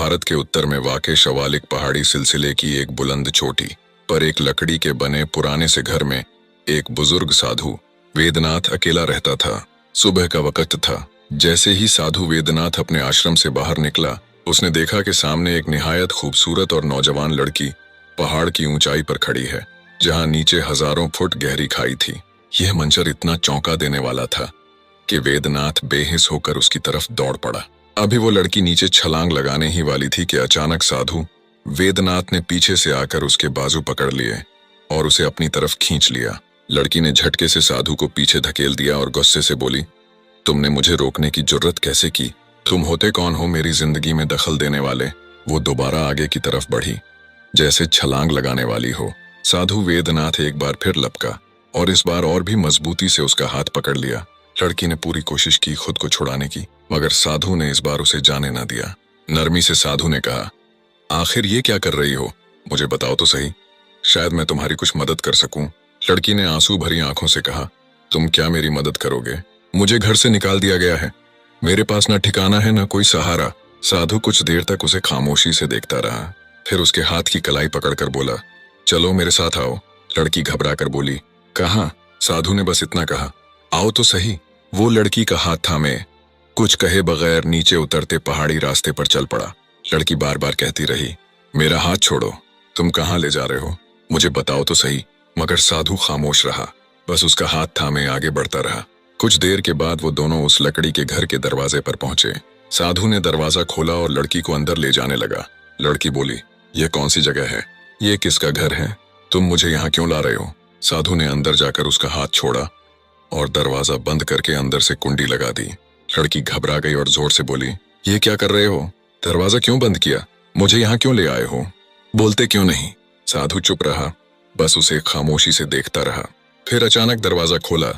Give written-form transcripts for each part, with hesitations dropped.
भारत के उत्तर में वाक़े शवालिक पहाड़ी सिलसिले की एक बुलंद चोटी पर एक लकड़ी के बने पुराने से घर में एक बुजुर्ग साधु वेदनाथ अकेला रहता था। सुबह का वक्त था। जैसे ही साधु वेदनाथ अपने आश्रम से बाहर निकला, उसने देखा कि सामने एक निहायत खूबसूरत और नौजवान लड़की पहाड़ की ऊंचाई पर खड़ी है, जहां नीचे हजारों फुट गहरी खाई थी। यह मंजर इतना चौंका देने वाला था कि वेदनाथ बेहिस होकर उसकी तरफ दौड़ पड़ा। अभी वो लड़की नीचे छलांग लगाने ही वाली थी कि अचानक साधु वेदनाथ ने पीछे से आकर उसके बाजू पकड़ लिए और उसे अपनी तरफ खींच लिया। लड़की ने झटके से साधु को पीछे धकेल दिया और गुस्से से बोली, तुमने मुझे रोकने की जुर्रत कैसे की? तुम होते कौन हो मेरी जिंदगी में दखल देने वाले? वो दोबारा आगे की तरफ बढ़ी, जैसे छलांग लगाने वाली हो। साधु वेदनाथ एक बार फिर लपका और इस बार और भी मजबूती से उसका हाथ पकड़ लिया। लड़की ने पूरी कोशिश की खुद को छुड़ाने की, मगर साधु ने इस बार उसे जाने न दिया। नरमी से साधु ने कहा, आखिर ये क्या कर रही हो? मुझे बताओ तो सही, शायद मैं तुम्हारी कुछ मदद कर सकूं। लड़की ने आंसू भरी आंखों से कहा, तुम क्या मेरी मदद करोगे? मुझे घर से निकाल दिया गया है, मेरे पास न ठिकाना है न कोई सहारा। साधु कुछ देर तक उसे खामोशी से देखता रहा, फिर उसके हाथ की कलाई पकड़कर बोला, चलो मेरे साथ आओ। लड़की घबरा कर बोली, कहाँ? साधु ने बस इतना कहा, आओ तो सही। वो लड़की का हाथ थामे कुछ कहे बगैर नीचे उतरते पहाड़ी रास्ते पर चल पड़ा। लड़की बार बार कहती रही, मेरा हाथ छोड़ो, तुम कहाँ ले जा रहे हो? मुझे बताओ तो सही। मगर साधु खामोश रहा, बस उसका हाथ थामे आगे बढ़ता रहा। कुछ देर के बाद वो दोनों उस लकड़ी के घर के दरवाजे पर पहुंचे। साधु ने दरवाजा खोला और लड़की को अंदर ले जाने लगा। लड़की बोली, यह कौन सी जगह है? ये किसका घर है? तुम मुझे यहाँ क्यों ला रहे हो? साधु ने अंदर जाकर उसका हाथ छोड़ा और दरवाजा बंद करके अंदर से कुंडी लगा दी। लड़की घबरा गई और जोर से बोली, ये क्या कर रहे हो? दरवाजा क्यों बंद किया? मुझे यहाँ क्यों ले आए हो? बोलते क्यों नहीं? साधु चुप रहा, बस उसे खामोशी से देखता रहा। फिर अचानक दरवाजा खोला,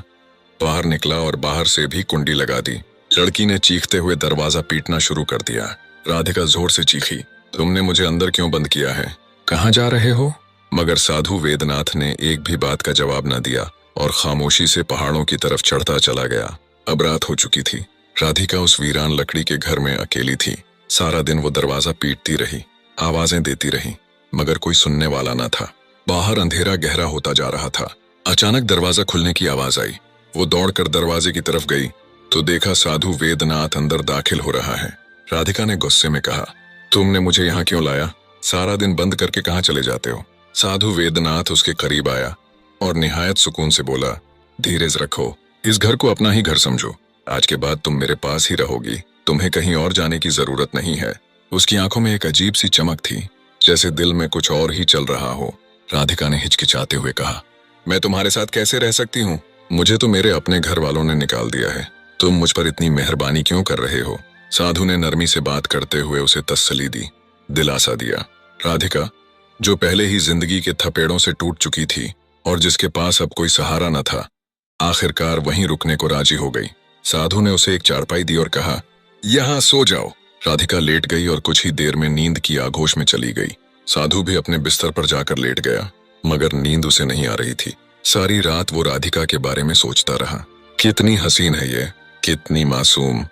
बाहर निकला और बाहर से भी कुंडी लगा दी। लड़की ने चीखते हुए दरवाजा पीटना शुरू कर दिया। राधिका जोर से चीखी, तुमने मुझे अंदर क्यों बंद किया है? कहाँ जा रहे हो? मगर साधु वेदनाथ ने एक भी बात का जवाब न दिया और खामोशी से पहाड़ों की तरफ चढ़ता चला गया। अब रात हो चुकी थी। राधिका उस वीरान लकड़ी के घर में अकेली थी। सारा दिन वो दरवाजा पीटती रही, आवाजें देती रही, मगर कोई सुनने वाला न था। बाहर अंधेरा गहरा होता जा रहा था। अचानक दरवाजा खुलने की आवाज आई। वो दौड़कर दरवाजे की तरफ गई तो देखा साधु वेदनाथ अंदर दाखिल हो रहा है। राधिका ने गुस्से में कहा, तुमने मुझे यहाँ क्यों लाया? सारा दिन बंद करके कहाँ चले जाते हो? साधु वेदनाथ उसके करीब आया और निहायत सुकून से बोला, धीरज रखो, इस घर को अपना ही घर समझो। आज के बाद तुम मेरे पास ही रहोगी, तुम्हें कहीं और जाने की जरूरत नहीं है। उसकी आंखों में एक अजीब सी चमक थी, जैसे दिल में कुछ और ही चल रहा हो। राधिका ने हिचकिचाते हुए कहा, मैं तुम्हारे साथ कैसे रह सकती हूँ? मुझे तो मेरे अपने घर वालों ने निकाल दिया है, तुम मुझ पर इतनी मेहरबानी क्यों कर रहे हो? साधु ने नरमी से बात करते हुए उसे तसल्ली दी, दिलासा दिया। राधिका, जो पहले ही जिंदगी के थपेड़ों से टूट चुकी थी और जिसके पास अब कोई सहारा न था, आखिरकार वहीं रुकने को राजी हो गई। साधु ने उसे एक चारपाई दी और कहा, यहाँ सो जाओ। राधिका लेट गई और कुछ ही देर में नींद की आगोश में चली गई। साधु भी अपने बिस्तर पर जाकर लेट गया, मगर नींद उसे नहीं आ रही थी। सारी रात वो राधिका के बारे में सोचता रहा। कितनी हसीन है ये, कितनी मासूम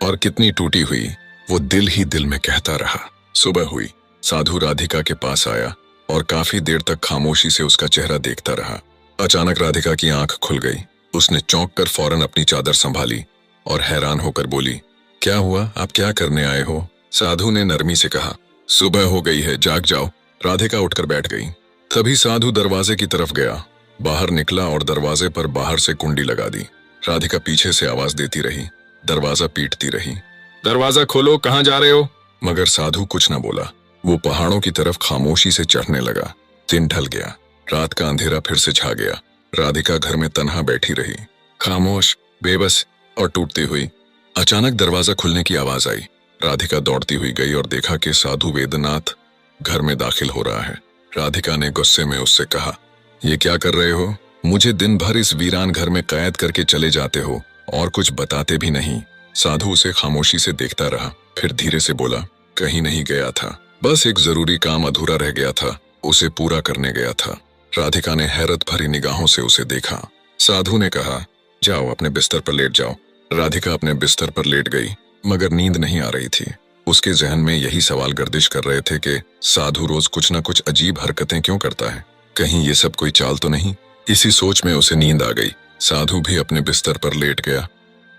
और कितनी टूटी हुई, वो दिल ही दिल में कहता रहा। सुबह हुई। साधु राधिका के पास आया और काफी देर तक खामोशी से उसका चेहरा देखता रहा। अचानक राधिका की आंख खुल गई। उसने चौंक कर फौरन अपनी चादर संभाली और हैरान होकर बोली, क्या हुआ? आप क्या करने आए हो? साधु ने नरमी से कहा, सुबह हो गई है, जाग जाओ। राधिका उठकर बैठ गई। तभी साधु दरवाजे की तरफ गया, बाहर निकला और दरवाजे पर बाहर से कुंडी लगा दी। राधिका पीछे से आवाज देती रही, दरवाजा पीटती रही, दरवाजा खोलो, कहाँ जा रहे हो? मगर साधु कुछ न बोला। वो पहाड़ों की तरफ खामोशी से चढ़ने लगा। दिन ढल गया, रात का अंधेरा फिर से छा गया। राधिका घर में तन्हा बैठी रही, खामोश, बेबस और टूटती हुई। अचानक दरवाजा खुलने की आवाज आई। राधिका दौड़ती हुई गई और देखा कि साधु वेदनाथ घर में दाखिल हो रहा है। राधिका ने गुस्से में उससे कहा, ये क्या कर रहे हो? मुझे दिन भर इस वीरान घर में कैद करके चले जाते हो और कुछ बताते भी नहीं। साधु उसे खामोशी से देखता रहा, फिर धीरे से बोला, कहीं नहीं गया था, बस एक जरूरी काम अधूरा रह गया था, उसे पूरा करने गया था। राधिका ने हैरत भरी निगाहों से उसे देखा। साधु ने कहा, जाओ अपने बिस्तर पर लेट जाओ। राधिका अपने बिस्तर पर लेट गई, मगर नींद नहीं आ रही थी। उसके जहन में यही सवाल गर्दिश कर रहे थे कि साधु रोज कुछ न कुछ अजीब हरकतें क्यों करता है, कहीं ये सब कोई चाल तो नहीं। इसी सोच में उसे नींद आ गई। साधु भी अपने बिस्तर पर लेट गया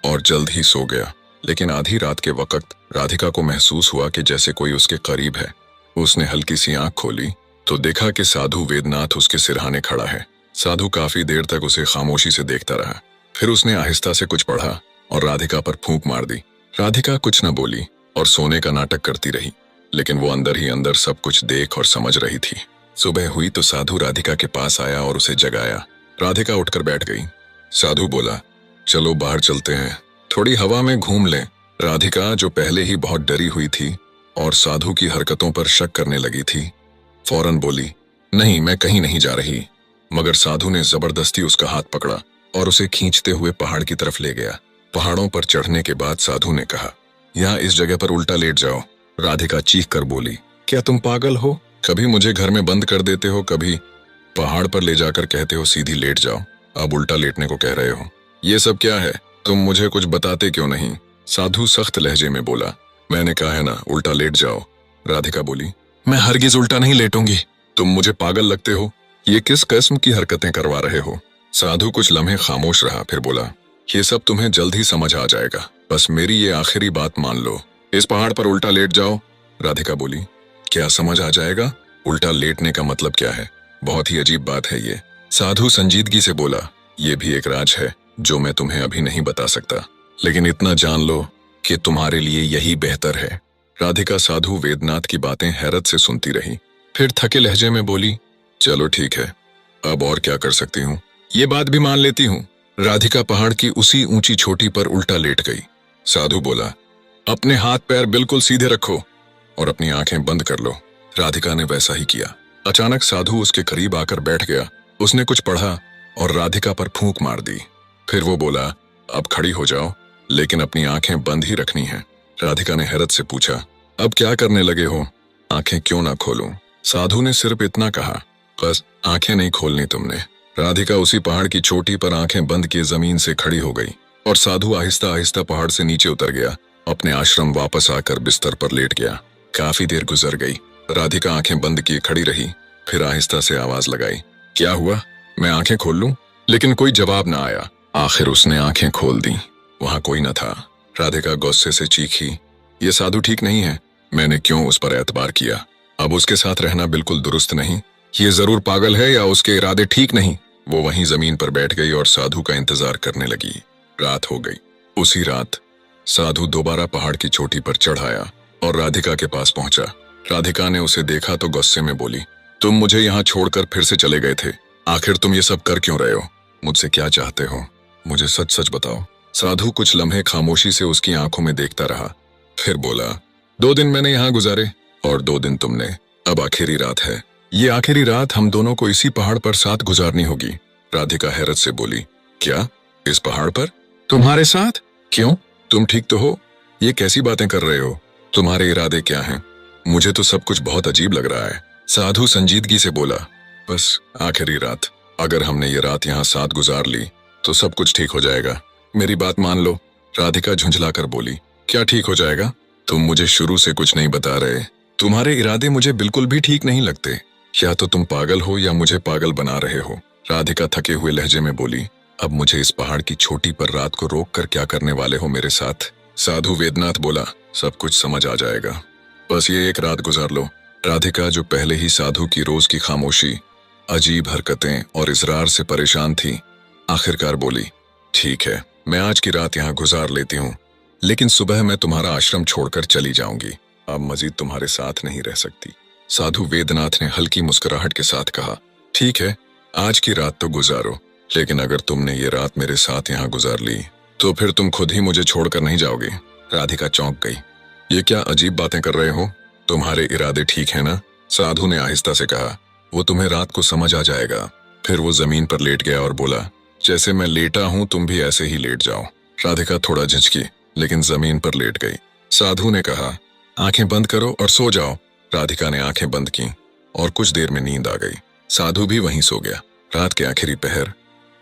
और जल्द ही सो गया। लेकिन आधी रात के वक्त राधिका को महसूस हुआ कि जैसे कोई उसके करीब है। उसने हल्की सी आंख खोली तो देखा कि साधु वेदनाथ उसके सिरहाने खड़ा है। साधु काफी देर तक उसे खामोशी से देखता रहा। फिर उसने आहिस्ता से कुछ पढ़ा और राधिका पर फूंक मार दी। राधिका कुछ न बोली और सोने का नाटक करती रही, लेकिन वो अंदर ही अंदर सब कुछ देख और समझ रही थी। सुबह हुई तो साधु राधिका के पास आया और उसे जगाया। राधिका उठकर बैठ गई। साधु बोला, चलो बाहर चलते हैं, थोड़ी हवा में घूम लें। राधिका, जो पहले ही बहुत डरी हुई थी और साधु की हरकतों पर शक करने लगी थी, फौरन बोली, नहीं, मैं कहीं नहीं जा रही। मगर साधु ने जबरदस्ती उसका हाथ पकड़ा और उसे खींचते हुए पहाड़ की तरफ ले गया। पहाड़ों पर चढ़ने के बाद साधु ने कहा, यहाँ इस जगह पर उल्टा लेट जाओ। राधिका चीख कर बोली, क्या तुम पागल हो? कभी मुझे घर में बंद कर देते हो, कभी पहाड़ पर ले जाकर कहते हो सीधी लेट जाओ, अब उल्टा लेटने को कह रहे हो। ये सब क्या है? तुम मुझे कुछ बताते क्यों नहीं? साधु सख्त लहजे में बोला, मैंने कहा है ना, उल्टा लेट जाओ। राधिका बोली, मैं हरगिज उल्टा नहीं लेटूंगी। तुम मुझे पागल लगते हो। ये किस किस्म की हरकतें करवा रहे हो? साधु कुछ लम्हे खामोश रहा, फिर बोला, ये सब तुम्हें जल्द ही समझ आ जाएगा, बस मेरी ये आखिरी बात मान लो। इस पहाड़ पर उल्टा लेट जाओ। राधिका बोली, क्या समझ आ जाएगा? उल्टा लेटने का मतलब क्या है? बहुत ही अजीब बात है ये। साधु संजीदगी से बोला, ये भी एक राज है जो मैं तुम्हें अभी नहीं बता सकता, लेकिन इतना जान लो कि तुम्हारे लिए यही बेहतर है। राधिका साधु वेदनाथ की बातें हैरत से सुनती रही, फिर थके लहजे में बोली, चलो ठीक है, अब और क्या कर सकती हूँ, ये बात भी मान लेती हूँ। राधिका पहाड़ की उसी ऊंची चोटी पर उल्टा लेट गई। साधु बोला, अपने हाथ पैर बिल्कुल सीधे रखो और अपनी आंखें बंद कर लो। राधिका ने वैसा ही किया। अचानक साधु उसके करीब आकर बैठ गया। उसने कुछ पढ़ा और राधिका पर फूंक मार दी। फिर वो बोला, अब खड़ी हो जाओ, लेकिन अपनी आंखें बंद ही रखनी है। राधिका ने हैरत से पूछा, अब क्या करने लगे हो? आंखें क्यों ना खोलूं? साधु ने सिर्फ इतना कहा, बस आंखें नहीं खोलनी तुमने। राधिका उसी पहाड़ की चोटी पर आंखें बंद किए जमीन से खड़ी हो गई और साधु आहिस्ता आहिस्ता पहाड़ से नीचे उतर गया। अपने आश्रम वापस आकर बिस्तर पर लेट गया। काफी देर गुजर गई। राधिका आंखें बंद किए खड़ी रही, फिर आहिस्ता से आवाज लगाई, क्या हुआ? मैं आंखें खोल लूं? लेकिन कोई जवाब ना आया। आखिर उसने आंखें खोल दी। वहां कोई न था। राधिका गुस्से से चीखी, ये साधु ठीक नहीं है। मैंने क्यों उस पर एतबार किया? अब उसके साथ रहना बिल्कुल दुरुस्त नहीं। ये जरूर पागल है या उसके इरादे ठीक नहीं। वो वहीं जमीन पर बैठ गई और साधु का इंतजार करने लगी। रात हो गई। उसी रात साधु दोबारा पहाड़ की चोटी पर चढ़ आया और राधिका के पास पहुंचा। राधिका ने उसे देखा तो गुस्से में बोली, तुम मुझे यहाँ छोड़कर फिर से चले गए थे। आखिर तुम ये सब कर क्यों रहे हो? मुझसे क्या चाहते हो? मुझे सच सच बताओ। साधु कुछ लम्हे खामोशी से उसकी आंखों में देखता रहा, फिर बोला, 2 दिन मैंने यहाँ गुजारे और 2 दिन तुमने। अब आखिरी रात है। ये आखिरी रात हम दोनों को इसी पहाड़ पर साथ गुजारनी होगी। राधिका हैरत से बोली, क्या इस पहाड़ पर? तुम्हारे साथ? क्यों? तुम ठीक तो हो? ये कैसी बातें कर रहे हो? तुम्हारे इरादे क्या हैं? मुझे तो सब कुछ बहुत अजीब लग रहा है। साधु संजीदगी से बोला, बस आखिरी रात, अगर हमने ये रात यहाँ साथ गुजार ली तो सब कुछ ठीक हो जाएगा। मेरी बात मान लो। राधिका झुंझलाकर बोली, क्या ठीक हो जाएगा? तुम मुझे शुरू से कुछ नहीं बता रहे। तुम्हारे इरादे मुझे बिल्कुल भी ठीक नहीं लगते। या तो तुम पागल हो या मुझे पागल बना रहे हो। राधिका थके हुए लहजे में बोली, अब मुझे इस पहाड़ की चोटी पर रात को रोक कर क्या करने वाले हो मेरे साथ? साधु वेदनाथ बोला, सब कुछ समझ आ जाएगा, बस ये एक रात गुजार लो। राधिका, जो पहले ही साधु की रोज की खामोशी, अजीब हरकतें और इसरार से परेशान थी, आखिरकार बोली, ठीक है, मैं आज की रात यहाँ गुजार लेती हूँ, लेकिन सुबह मैं तुम्हारा आश्रम छोड़कर चली जाऊंगी। अब मजीद तुम्हारे साथ नहीं रह सकती। साधु वेदनाथ ने हल्की मुस्कुराहट के साथ कहा, ठीक है, आज की रात तो गुजारो, लेकिन अगर तुमने ये रात मेरे साथ यहाँ गुजार ली तो फिर तुम खुद ही मुझे छोड़कर नहीं जाओगे। राधिका चौंक गई। ये क्या अजीब बातें कर रहे हो? तुम्हारे इरादे ठीक है ना? साधु ने आहिस्ता से कहा, वो तुम्हें रात को समझ आ जाएगा। फिर वो जमीन पर लेट गया और बोला, जैसे मैं लेटा हूं तुम भी ऐसे ही लेट जाओ। राधिका थोड़ा झिझकी, लेकिन जमीन पर लेट गई। साधु ने कहा, आंखें बंद करो और सो जाओ। राधिका ने आंखें बंद की और कुछ देर में नींद आ गई। साधु भी वहीं सो गया। रात के आखिरी पहर,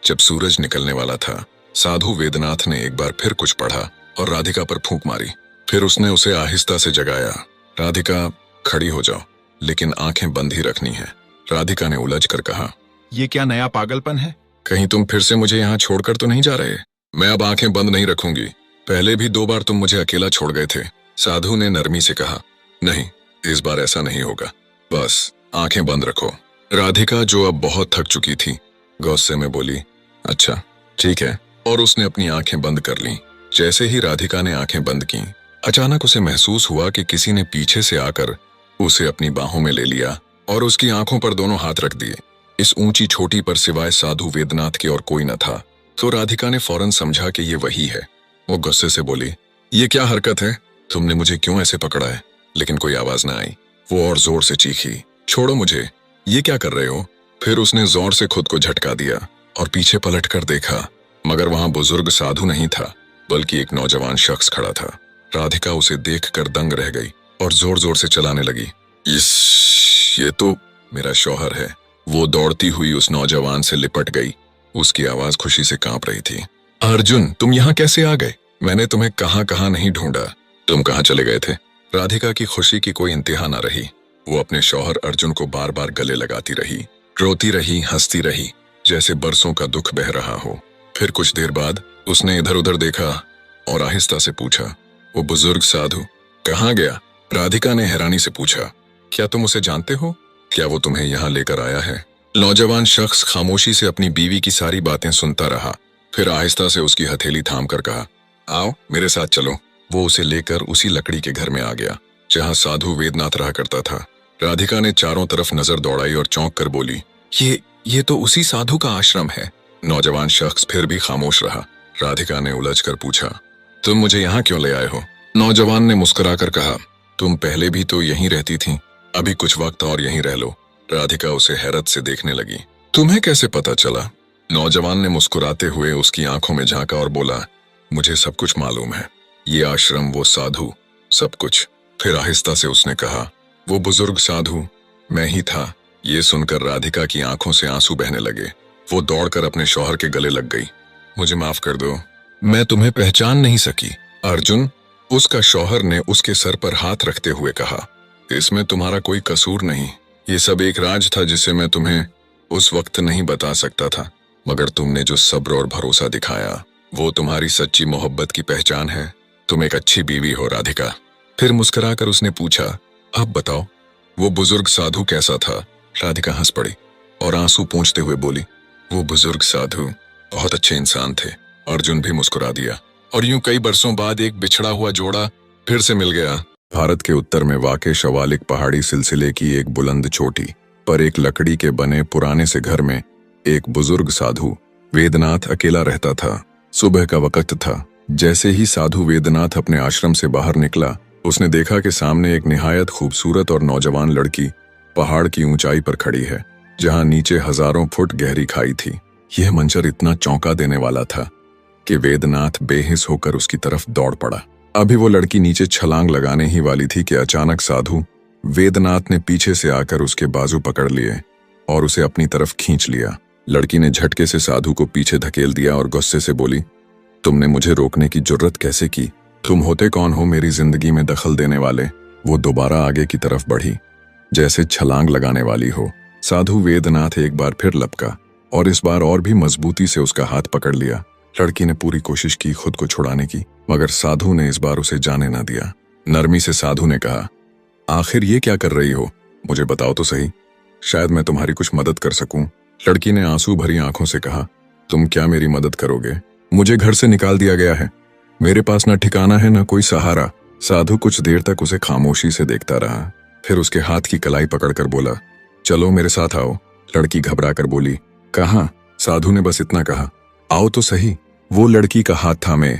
जब सूरज निकलने वाला था, साधु वेदनाथ ने एक बार फिर कुछ पढ़ा और राधिका पर फूंक मारी। फिर उसने उसे आहिस्ता से जगाया। राधिका, खड़ी हो जाओ, लेकिन आंखें बंद ही रखनी है। राधिका ने उलझ कर कहा, ये क्या नया पागलपन है? कहीं तुम फिर से मुझे यहाँ छोड़कर तो नहीं जा रहे? मैं अब आंखें बंद नहीं रखूंगी। पहले भी 2 बार तुम मुझे अकेला छोड़ गए थे। साधु ने नरमी से कहा, नहीं, इस बार ऐसा नहीं होगा। बस आंखें बंद रखो। राधिका, जो अब बहुत थक चुकी थी, गुस्से में बोली, अच्छा ठीक है, और उसने अपनी आंखें बंद कर लीं। जैसे ही राधिका ने आंखें बंद की, अचानक उसे महसूस हुआ कि किसी ने पीछे से आकर उसे अपनी बाहों में ले लिया और उसकी आंखों पर दोनों हाथ रख दिए। इस ऊंची छोटी पर सिवाय साधु वेदनाथ के और कोई न था। तो राधिका ने फौरन समझा कि ये वही है। वो गुस्से से बोली, ये क्या हरकत है? तुमने मुझे क्यों ऐसे पकड़ा है? लेकिन कोई आवाज न आई। वो और जोर से चीखी, छोड़ो मुझे, ये क्या कर रहे हो? फिर उसने जोर से खुद को झटका दिया और पीछे पलट कर देखा, मगर वहां बुजुर्ग साधु नहीं था, बल्कि एक नौजवान शख्स खड़ा था। राधिका उसे देखकर दंग रह गई और जोर जोर से चलाने लगी, ये तो मेरा शौहर है। वो दौड़ती हुई उस नौजवान से लिपट गई। उसकी आवाज खुशी से कांप रही थी। अर्जुन, तुम यहाँ कैसे आ गए? मैंने तुम्हें कहाँ कहाँ नहीं ढूंढा। तुम कहाँ चले गए थे? राधिका की खुशी की कोई इंतहा न रही। वो अपने शौहर अर्जुन को बार बार गले लगाती रही, रोती रही, हंसती रही, जैसे बरसों का दुख बह रहा हो। फिर कुछ देर बाद उसने इधर उधर देखा और आहिस्ता से पूछा, वो बुजुर्ग साधु कहाँ गया? राधिका ने हैरानी से पूछा, क्या तुम उसे जानते हो? क्या वो तुम्हें यहाँ लेकर आया है? नौजवान शख्स खामोशी से अपनी बीवी की सारी बातें सुनता रहा, फिर आहिस्ता से उसकी हथेली थाम कर कहा, आओ मेरे साथ चलो। वो उसे लेकर उसी लकड़ी के घर में आ गया जहाँ साधु वेदनाथ रहा करता था। राधिका ने चारों तरफ नजर दौड़ाई और चौंक कर बोली, ये तो उसी साधु का आश्रम है। नौजवान शख्स फिर भी खामोश रहा। राधिका ने उलझ कर पूछा, तुम मुझे यहाँ क्यों ले आए हो? नौजवान ने मुस्कुराकर कहा, तुम पहले भी तो यहीं रहती थी, अभी कुछ वक्त और यहीं रह लो। राधिका उसे हैरत से देखने लगी। तुम्हें कैसे पता चला? नौजवान ने मुस्कुराते हुए उसकी आंखों में झांका और बोला, मुझे सब कुछ मालूम है, ये आश्रम, वो साधु, सब कुछ। फिर आहिस्ता से उसने कहा, वो बुजुर्ग साधु मैं ही था। ये सुनकर राधिका की आंखों से आंसू बहने लगे। वो दौड़कर अपने शौहर के गले लग गई। मुझे माफ कर दो, मैं तुम्हें पहचान नहीं सकी। अर्जुन, उसका शौहर ने उसके सर पर हाथ रखते हुए कहा, इसमें तुम्हारा कोई कसूर नहीं। ये सब एक राज था जिसे मैं तुम्हें उस वक्त नहीं बता सकता था, मगर तुमने जो सब्र और भरोसा दिखाया, वो तुम्हारी सच्ची मोहब्बत की पहचान है। तुम एक अच्छी बीवी हो राधिका। फिर मुस्कुराकर उसने पूछा, अब बताओ वो बुजुर्ग साधु कैसा था? राधिका हंस पड़ी और आंसू पोंछते हुए बोली, वो बुजुर्ग साधु बहुत अच्छे इंसान थे। अर्जुन भी मुस्कुरा दिया और यूं कई बरसों बाद एक बिछड़ा हुआ जोड़ा फिर से मिल गया। भारत के उत्तर में वाक़े शिवालिक पहाड़ी सिलसिले की एक बुलंद चोटी पर एक लकड़ी के बने पुराने से घर में एक बुजुर्ग साधु वेदनाथ अकेला रहता था। सुबह का वक्त था। जैसे ही साधु वेदनाथ अपने आश्रम से बाहर निकला, उसने देखा कि सामने एक निहायत खूबसूरत और नौजवान लड़की पहाड़ की ऊंचाई पर खड़ी है, जहां नीचे हजारों फुट गहरी खाई थी। यह मंजर इतना चौंका देने वाला था कि वेदनाथ बेहिस होकर उसकी तरफ दौड़ पड़ा। अभी वो लड़की नीचे छलांग लगाने ही वाली थी कि अचानक साधु वेदनाथ ने पीछे से आकर उसके बाजू पकड़ लिए और उसे अपनी तरफ खींच लिया। लड़की ने झटके से साधु को पीछे धकेल दिया और गुस्से से बोली, तुमने मुझे रोकने की जुर्रत कैसे की? तुम होते कौन हो मेरी जिंदगी में दखल देने वाले? वो दोबारा आगे की तरफ बढ़ी, जैसे छलांग लगाने वाली हो। साधु वेदनाथ एक बार फिर लपका और इस बार और भी मजबूती से उसका हाथ पकड़ लिया। लड़की ने पूरी कोशिश की खुद को छुड़ाने की, मगर साधु ने इस बार उसे जाने न दिया। नरमी से साधु ने कहा, आखिर ये क्या कर रही हो? मुझे बताओ तो सही, शायद मैं तुम्हारी कुछ मदद कर सकूं। लड़की ने आंसू भरी आंखों से कहा, तुम क्या मेरी मदद करोगे? मुझे घर से निकाल दिया गया है, मेरे पास न ठिकाना है न कोई सहारा। साधु कुछ देर तक उसे खामोशी से देखता रहा, फिर उसके हाथ की कलाई पकड़कर बोला, चलो मेरे साथ आओ। लड़की घबरा कर बोली, कहाँ? साधु ने बस इतना कहा, आओ तो सही। वो लड़की का हाथ थामे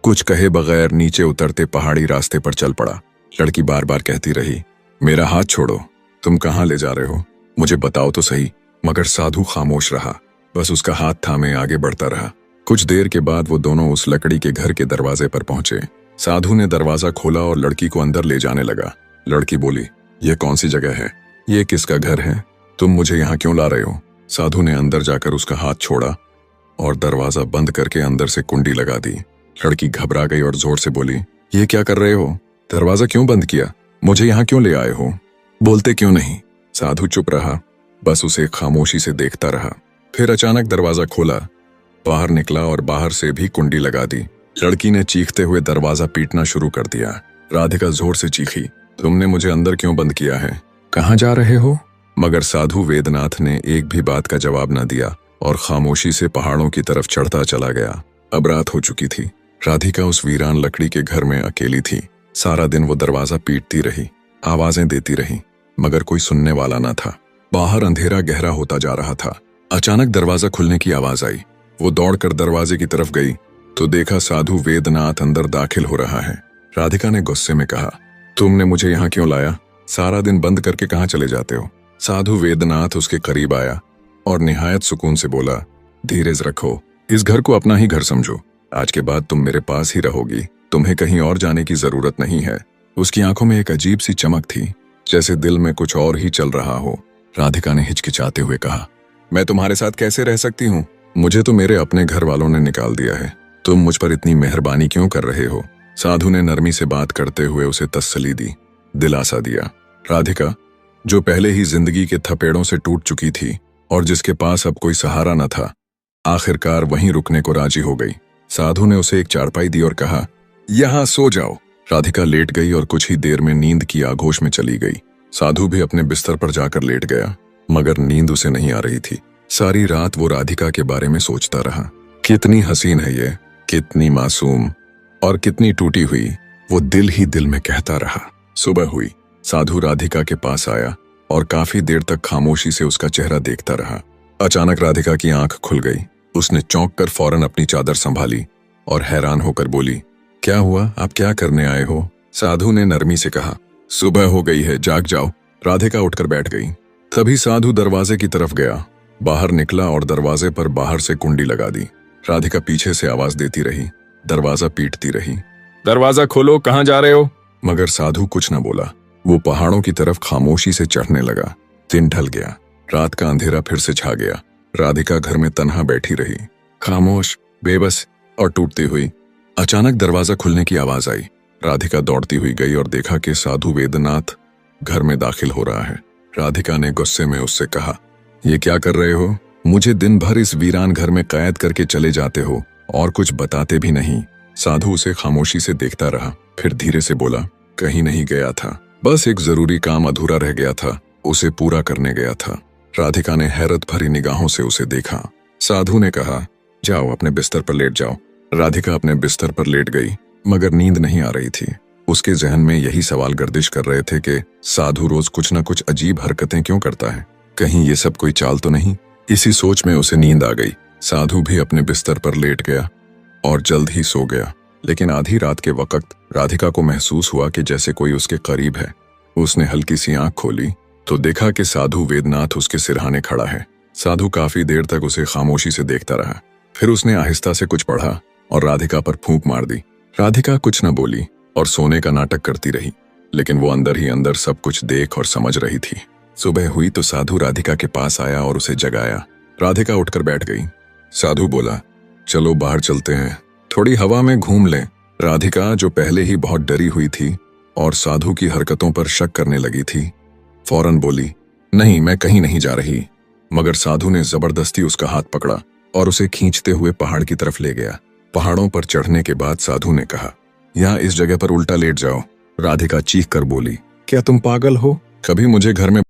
कुछ कहे बगैर नीचे उतरते पहाड़ी रास्ते पर चल पड़ा। लड़की बार बार कहती रही, मेरा हाथ छोड़ो, तुम कहाँ ले जा रहे हो? मुझे बताओ तो सही। मगर साधु खामोश रहा, बस उसका हाथ थामे आगे बढ़ता रहा। कुछ देर के बाद वो दोनों उस लकड़ी के घर के दरवाजे पर पहुंचे। साधु ने दरवाजा खोला और लड़की को अंदर ले जाने लगा। लड़की बोली, यह कौन सी जगह है? ये किसका घर है? तुम मुझे यहाँ क्यों ला रहे हो? साधु ने अंदर जाकर उसका हाथ छोड़ा और दरवाजा बंद करके अंदर से कुंडी लगा दी। लड़की घबरा गई और जोर से बोली, ये क्या कर रहे हो? दरवाजा क्यों बंद किया? मुझे यहाँ क्यों ले आए हो? बोलते क्यों नहीं? साधु चुप रहा, बस उसे खामोशी से देखता रहा। फिर अचानक दरवाजा खोला, बाहर निकला और बाहर से भी कुंडी लगा दी। लड़की ने चीखते हुए दरवाजा पीटना शुरू कर दिया। राधिका जोर से चीखी, तुमने मुझे अंदर क्यों बंद किया है? कहाँ जा रहे हो? मगर साधु वेदनाथ ने एक भी बात का जवाब न दिया और खामोशी से पहाड़ों की तरफ चढ़ता चला गया। अब रात हो चुकी थी। राधिका उस वीरान लकड़ी के घर में अकेली थी। सारा दिन वो दरवाजा पीटती रही, आवाजें देती रही, मगर कोई सुनने वाला न था। बाहर अंधेरा गहरा होता जा रहा था। अचानक दरवाजा खुलने की आवाज आई। वो दौड़कर दरवाजे की तरफ गई तो देखा साधु वेदनाथ अंदर दाखिल हो रहा है। राधिका ने गुस्से में कहा, तुमने मुझे यहाँ क्यों लाया? सारा दिन बंद करके कहाँ चले जाते हो? साधु वेदनाथ उसके करीब आया और निहायत सुकून से बोला, धीरज रखो, इस घर को अपना ही घर समझो। आज के बाद तुम मेरे पास ही रहोगी, तुम्हें कहीं और जाने की जरूरत नहीं है। उसकी आंखों में एक अजीब सी चमक थी, जैसे दिल में कुछ और ही चल रहा हो। राधिका ने हिचकिचाते हुए कहा, मैं तुम्हारे साथ कैसे रह सकती हूँ? मुझे तो मेरे अपने घर वालों ने निकाल दिया है, तुम मुझ पर इतनी मेहरबानी क्यों कर रहे हो? साधु ने नरमी से बात करते हुए उसे तसल्ली दी, दिलासा दिया। राधिका, जो पहले ही जिंदगी के थपेड़ों से टूट चुकी थी और जिसके पास अब कोई सहारा न था, आखिरकार वहीं रुकने को राजी हो गई। साधु ने उसे एक चारपाई दी और कहा, यहाँ सो जाओ। राधिका लेट गई और कुछ ही देर में नींद की आगोश में चली गई। साधु भी अपने बिस्तर पर जाकर लेट गया, मगर नींद उसे नहीं आ रही थी। सारी रात वो राधिका के बारे में सोचता रहा। कितनी हसीन है ये, कितनी मासूम और कितनी टूटी हुई, वो दिल ही दिल में कहता रहा। सुबह हुई। साधु राधिका के पास आया और काफी देर तक खामोशी से उसका चेहरा देखता रहा। अचानक राधिका की आंख खुल गई। उसने चौंक कर फौरन अपनी चादर संभाली और हैरान होकर बोली, क्या हुआ? आप क्या करने आए हो? साधु ने नरमी से कहा, सुबह हो गई है, जाग जाओ। राधिका उठकर बैठ गई। तभी साधु दरवाजे की तरफ गया, बाहर निकला और दरवाजे पर बाहर से कुंडी लगा दी। राधिका पीछे से आवाज देती रही, दरवाजा पीटती रही, दरवाजा खोलो, कहाँ जा रहे हो? मगर साधु कुछ न बोला। वो पहाड़ों की तरफ खामोशी से चढ़ने लगा। दिन ढल गया, रात का अंधेरा फिर से छा गया। राधिका घर में तन्हा बैठी रही, खामोश, बेबस और टूटती हुई। अचानक दरवाजा खुलने की आवाज आई। राधिका दौड़ती हुई गई और देखा कि साधु वेदनाथ घर में दाखिल हो रहा है। राधिका ने गुस्से में उससे कहा, ये क्या कर रहे हो? मुझे दिन भर इस वीरान घर में कैद करके चले जाते हो और कुछ बताते भी नहीं। साधु उसे खामोशी से देखता रहा, फिर धीरे से बोला, कहीं नहीं गया था, बस एक जरूरी काम अधूरा रह गया था, उसे पूरा करने गया था। राधिका ने हैरत भरी निगाहों से उसे देखा। साधु ने कहा, जाओ अपने बिस्तर पर लेट जाओ। राधिका अपने बिस्तर पर लेट गई, मगर नींद नहीं आ रही थी। उसके जहन में यही सवाल गर्दिश कर रहे थे कि साधु रोज कुछ न कुछ अजीब हरकतें क्यों करता है, कहीं ये सब कोई चाल तो नहीं। इसी सोच में उसे नींद आ गई। साधु भी अपने बिस्तर पर लेट गया और जल्द ही सो गया। लेकिन आधी रात के वक्त राधिका को महसूस हुआ कि जैसे कोई उसके करीब है। उसने हल्की सी आंख खोली तो देखा कि साधु वेदनाथ उसके सिरहाने खड़ा है। साधु काफी देर तक उसे खामोशी से देखता रहा। फिर उसने आहिस्ता से कुछ पढ़ा और राधिका पर फूंक मार दी। राधिका कुछ न बोली और सोने का नाटक करती रही, लेकिन वो अंदर ही अंदर सब कुछ देख और समझ रही थी। सुबह हुई तो साधु राधिका के पास आया और उसे जगाया। राधिका उठकर बैठ गई। साधु बोला, चलो बाहर चलते हैं, थोड़ी हवा में घूम लें। राधिका, जो पहले ही बहुत डरी हुई थी और साधु की हरकतों पर शक करने लगी थी, फौरन बोली, नहीं, मैं कहीं नहीं जा रही। मगर साधु ने जबरदस्ती उसका हाथ पकड़ा और उसे खींचते हुए पहाड़ की तरफ ले गया। पहाड़ों पर चढ़ने के बाद साधु ने कहा, यहाँ इस जगह पर उल्टा लेट जाओ। राधिका चीख कर बोली, क्या तुम पागल हो? कभी मुझे घर में